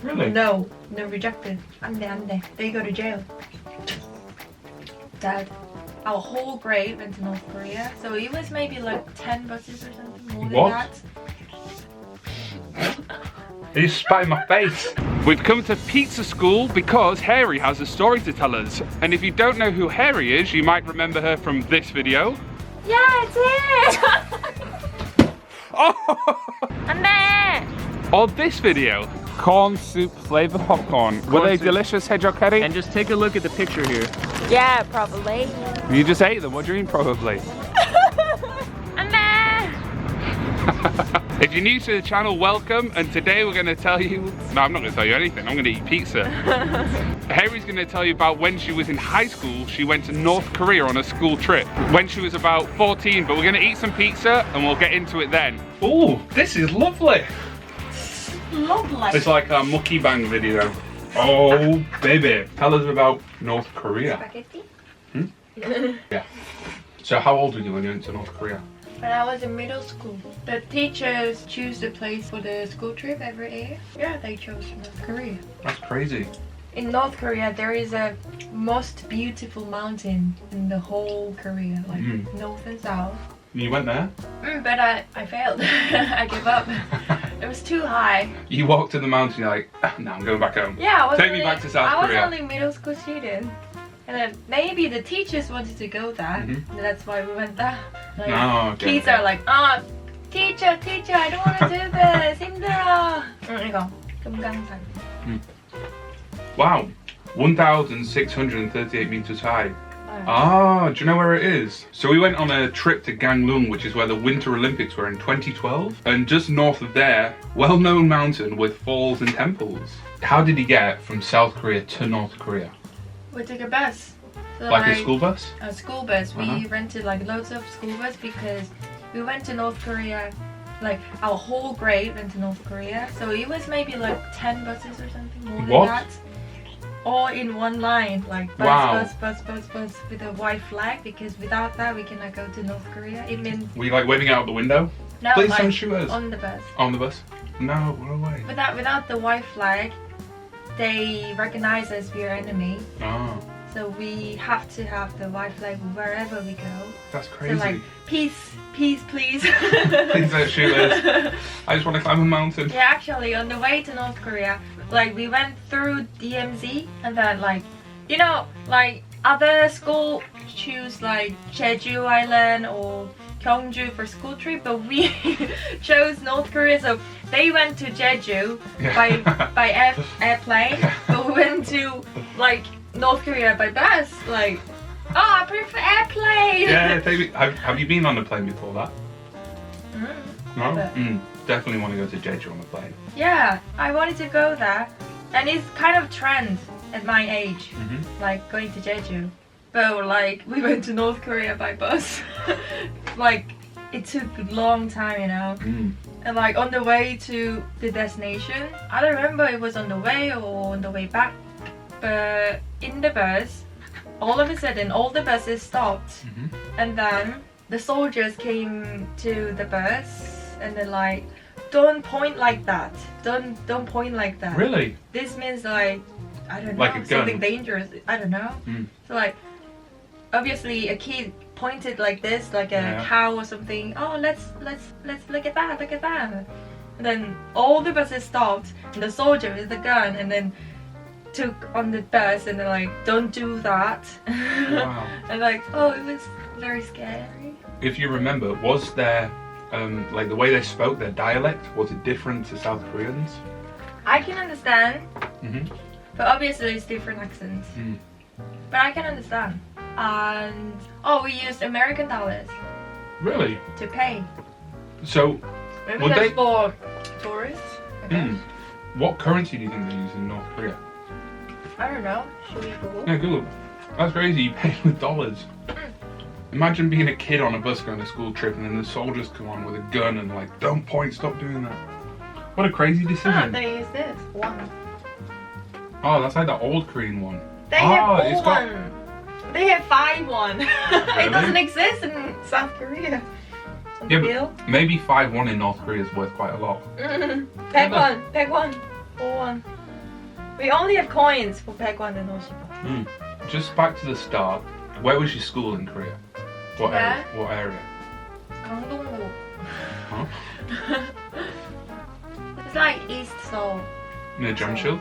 Really? No, rejected. Ande. They go to jail. Dad. Our whole grade went to North Korea, so it was maybe like 10 buses or something more than What? that. You spat in my face. We've come to pizza school because Harry has a story to tell us. And if you don't know who Harry is, you might remember her from this video. Yeah, it's it! Oh! Ande! Or this video. Corn soup flavor popcorn. Were they delicious, Hedgehog Harry? And just take a look at the picture here. Yeah, probably. You just ate them. What do you mean probably? Ande! If you're new to the channel, welcome. And today we're going to tell you... No, I'm not going to tell you anything. I'm going to eat pizza. Harry's going to tell you about when she was in high school. She went to North Korea on a school trip. When she was about 14. But we're going to eat some pizza and we'll get into it then. Oh, this is lovely. Lovely. It's like a mukbang video. Oh, baby. Tell us about North Korea. Spaghetti? Yeah. So how old were you when you went to North Korea? When I was in middle school, the teachers choose the place for the school trip every year. Yeah, they chose North Korea. That's crazy. In North Korea, there is a most beautiful mountain in the whole Korea, like north and south. You went there? But I failed. I gave up. It was too high. You walked to the mountain, you're like, no, I'm going back home. Yeah, Take me back to South Korea. I was only middle school student. And then maybe the teachers wanted to go there. And that's why we went there. Like, okay. Kids are like, teacher, I don't want to do this. 힘들어. 이거 금강산. Wow, 1,638 meters high. Ah, do you know where it is? So we went on a trip to Gangneung, which is where the Winter Olympics were in 2012. And just north of there, well-known mountain with falls and temples. How did he get from South Korea to North Korea? We took a bus. So Like a school bus? A school bus. We rented like loads of school bus because we went to North Korea. Like our whole grade went to North Korea. So it was maybe like 10 buses or something more than that. All in one line, like bus with a white flag, because without that we cannot go to North Korea. It means Were you like waving out the window? no, Please like don't shoot us. on the bus. On the bus? No, no way. Without the white flag, they recognize us we are enemy. Oh, So we have to have the white flag wherever we go. that's crazy. So like peace, please. Please don't shoot us. I just want to climb a mountain. Yeah, actually, on the way to North Korea, like we went through DMZ, and then like, you know, like other school choose like Jeju Island or Gyeongju for school trip, but we chose North Korea. So they went to Jeju by airplane, but we went to like North Korea by bus. Like, I prefer airplane. Yeah, have you been on a plane before that? No? Never. Definitely want to go to Jeju on a plane. Yeah, I wanted to go there, and it's kind of trend at my age, like going to Jeju. But like we went to North Korea by bus, like it took a long time, you know. And like on the way to the destination, I don't remember it was on the way or on the way back, but in the bus, all of a sudden all the buses stopped, and then the soldiers came to the bus and they're like, don't point like that. Don't point like that. Really? This means like, I don't know, Like a gun. something dangerous. I don't know. So like, obviously a kid pointed like this, like a cow or something. Oh, let's look at that, look at that. And then all the buses stopped, and the soldier with the gun, and then took on the bus, and they're like, don't do that. Wow. And like, oh, it was very scary. If you remember, was there, like the way they spoke, their dialect, was it different to South Koreans? I can understand, but obviously it's different accents. But I can understand. And we used American dollars Really? to pay. So, Maybe would that's they? for tourists. I guess. What currency do you think they use in North Korea? I don't know. Should we Google? Yeah, Google. That's crazy. You pay with dollars. Imagine being a kid on a bus going on a school trip, and then the soldiers come on with a gun and like, don't point, stop doing that. What a crazy decision. They use this one. Oh, that's like the old Korean one. They have it's all one. They have 5 one. It doesn't exist in South Korea. Yeah, but maybe 5-1 in North Korea is worth quite a lot. Pack one, 4-1. We only have coins for 100원 and 50원. Just back to the start. Where was your school in Korea? What area? What area? 강동구. Huh? It's like East Seoul. Near Jamsil?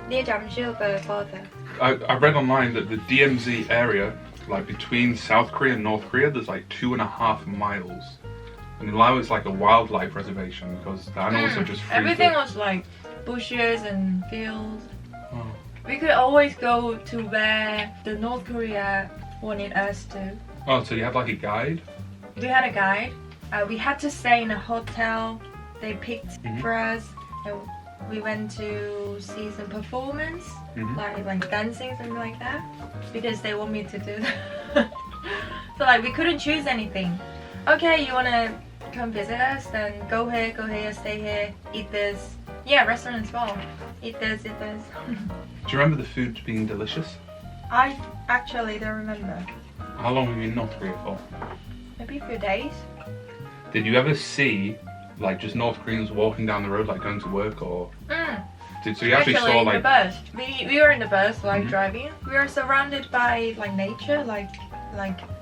Near Jamsil, but further. I read online that the DMZ area, like between South Korea and North Korea, there's like 2.5 miles. And Laos is like a wildlife reservation because the animals are just free. Everything was like bushes and fields. Oh. We could always go to where the North Korea wanted us to. Oh, so you had like a guide? We had a guide. We had to stay in a hotel they picked for us. And we went to see some performance, like dancing, something like that, because they want me to do that. So like we couldn't choose anything. Okay, you wanna come visit us? Then go here, stay here, eat this. Yeah, restaurant as well. Eat this, eat this. Do you remember the food being delicious? I actually don't remember. How long were you in North Korea for? Maybe a few days. Did you ever see like just North Koreans walking down the road like going to work or? So you actually saw in like the bus. We were in the bus like driving. We were surrounded by like nature, like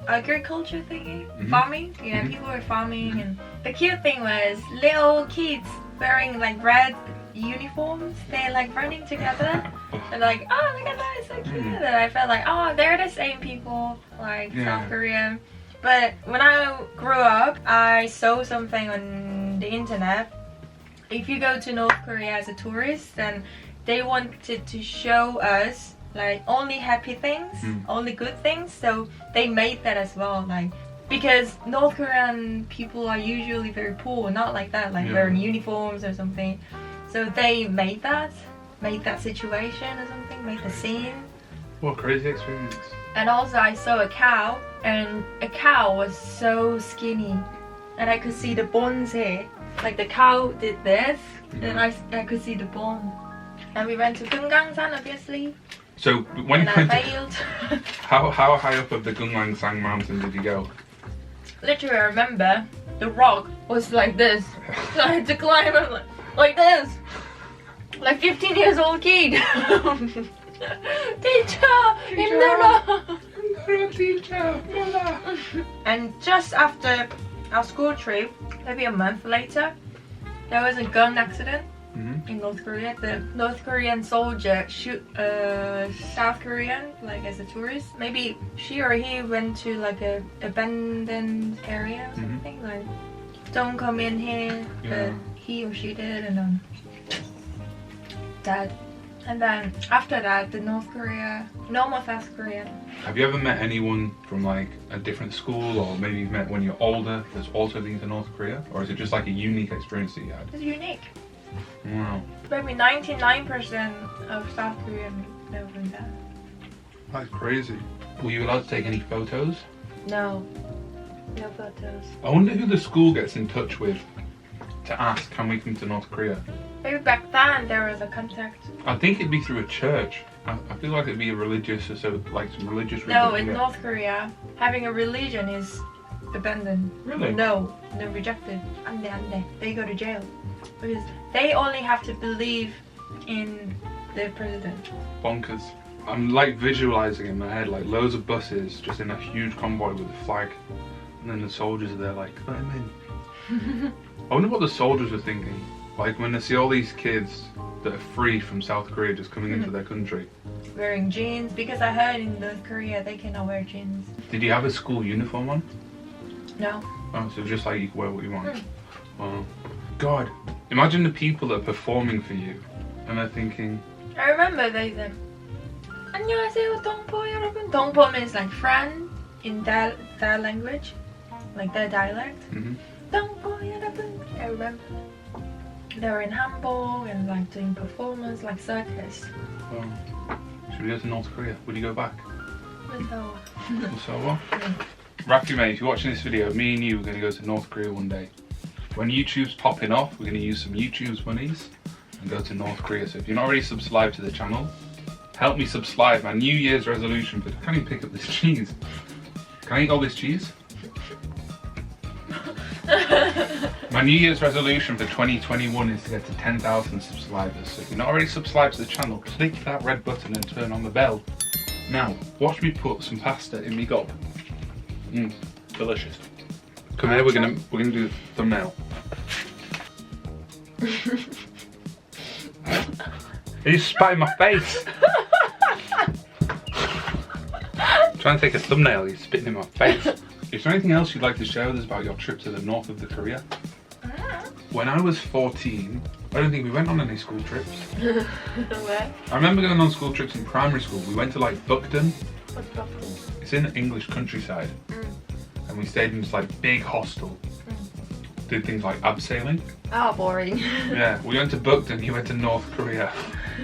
agriculture thingy, farming. You know, people were farming, and the cute thing was little kids wearing like red uniforms. They're like running together, and like, oh look at that, it's so cute. And I felt like, oh, they're the same people like South Korea. But when I grew up, I saw something on the internet. If you go to North Korea as a tourist, then they wanted to show us like only happy things, only good things. So they made that as well, like because North Korean people are usually very poor, not like that, like wearing uniforms or something. So they made that situation or something, made the scene. What a crazy experience. And also I saw a cow, and a cow was so skinny, and I could see the bones here. Like the cow did this, and I could see the bone. And we went to Gyeonggang-san, obviously. So when and you I went failed. how high up of the Gyeonggang-sang mountain did you go? Literally, I remember the rock was like this, so I had to climb it like this, like 15 years old kid. Teacher, And just after our school trip, maybe a month later, there was a gun accident in North Korea. The North Korean soldier shoot a South Korean, like as a tourist. Maybe she or he went to like a abandoned area or something, like don't come in here, but he or she did, and dead. And then after that, the North Korea, no more South Korea. Have you ever met anyone from like a different school, or maybe you've met when you're older that's also been to North Korea? Or is it just like a unique experience that you had? It's unique. Wow. Maybe 99% of South Korean never been there. That's crazy. Were you allowed to take any photos? No. No photos. I wonder who the school gets in touch with to ask, can we come to North Korea? Maybe back then there was a contact. I think it'd be through a church. I feel like it'd be a religious, so like some religious. No, in North Korea, having a religion is abandoned. Really? No, they're rejected. ande. They go to jail because they only have to believe in the president. Bonkers. I'm like visualizing in my head like loads of buses just in a huge convoy with a flag, and then the soldiers are there like, let him in. I wonder what the soldiers are thinking. Like when they see all these kids that are free from South Korea just coming into their country. Wearing jeans, because I heard in North Korea they cannot wear jeans. Did you have a school uniform on? No. Oh, so just like you can wear what you want. Wow. God, imagine the people that are performing for you and they're thinking... I remember they said, 안녕하세요, 동포 여러분. 동포 means like friend in their language, like their dialect. 동포 여러분. I remember. They were in Hamburg and like doing performance, like circus. Wow. Should we go to North Korea? Would you go back? So what? Rafi mate, if you're watching this video, me and you are going to go to North Korea one day. When YouTube's popping off, we're going to use some YouTube's monies and go to North Korea. So if you're not already subscribed to the channel, help me subscribe. My New Year's resolution, but I can't even pick up this cheese. Can I eat all this cheese? My My New Year's resolution for 2021 is to get to 10,000 subscribers. So if you're not already subscribed to the channel, click that red button and turn on the bell. Now, watch me put some pasta in me gob. Delicious. Come here, we're gonna do the thumbnail. He just spat in my face. Trying to take a thumbnail, he's spitting in my face. Is there anything else you'd like to share with us about your trip to the north of the Korea? When I was 14, I don't think we went on any school trips. Where? I remember going on school trips in primary school. We went to like Bukden. What's Bukden? It's in English countryside. And we stayed in this like big hostel. Did things like abseiling. Oh, boring. Yeah, we went to Bukden, you went to North Korea.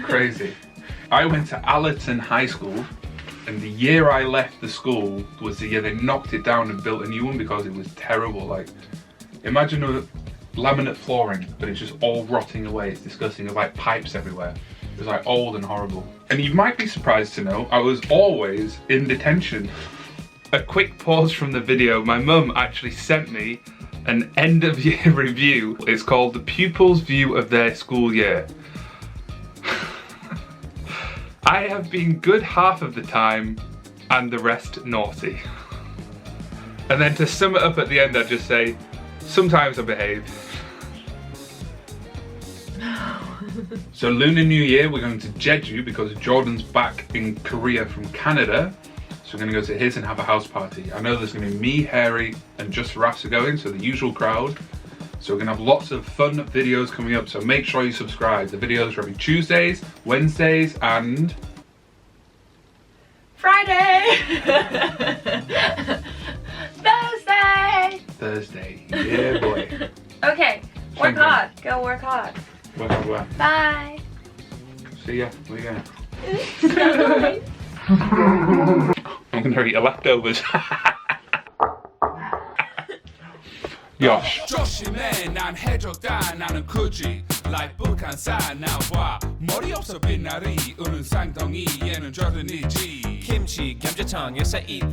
Crazy. I went to Allerton High School, and the year I left the school was the year they knocked it down and built a new one because it was terrible. Like, imagine a laminate flooring, but it's just all rotting away. It's disgusting. There's like pipes everywhere. It was like old and horrible. And you might be surprised to know I was always in detention. A quick pause from the video. My mum actually sent me an end of year review. It's called The Pupil's View of Their School Year. I have been good half of the time and the rest naughty. And then to sum it up at the end, I'd just say, sometimes I behave. So Lunar New Year, we're going to Jeju because Jordan's back in Korea from Canada. So we're going to go to his and have a house party. I know there's going to be me, Harry, and just Ras are going, so the usual crowd. So we're going to have lots of fun videos coming up, so make sure you subscribe. The videos are every Tuesdays, Wednesdays, and... Friday! Thursday! Thursday. Yeah, boy. Okay, work hard. Go work hard. Work hard, work. Bye! See ya. Where you going? Bye. I'm going to eat your leftovers. Yosh. 조심해 난 해적다 나는 굳이 like 북한산 나와 머리 없어 빛나리 우는 쌍둥이 얘는 조던이지 김치 감자탕 요새 있다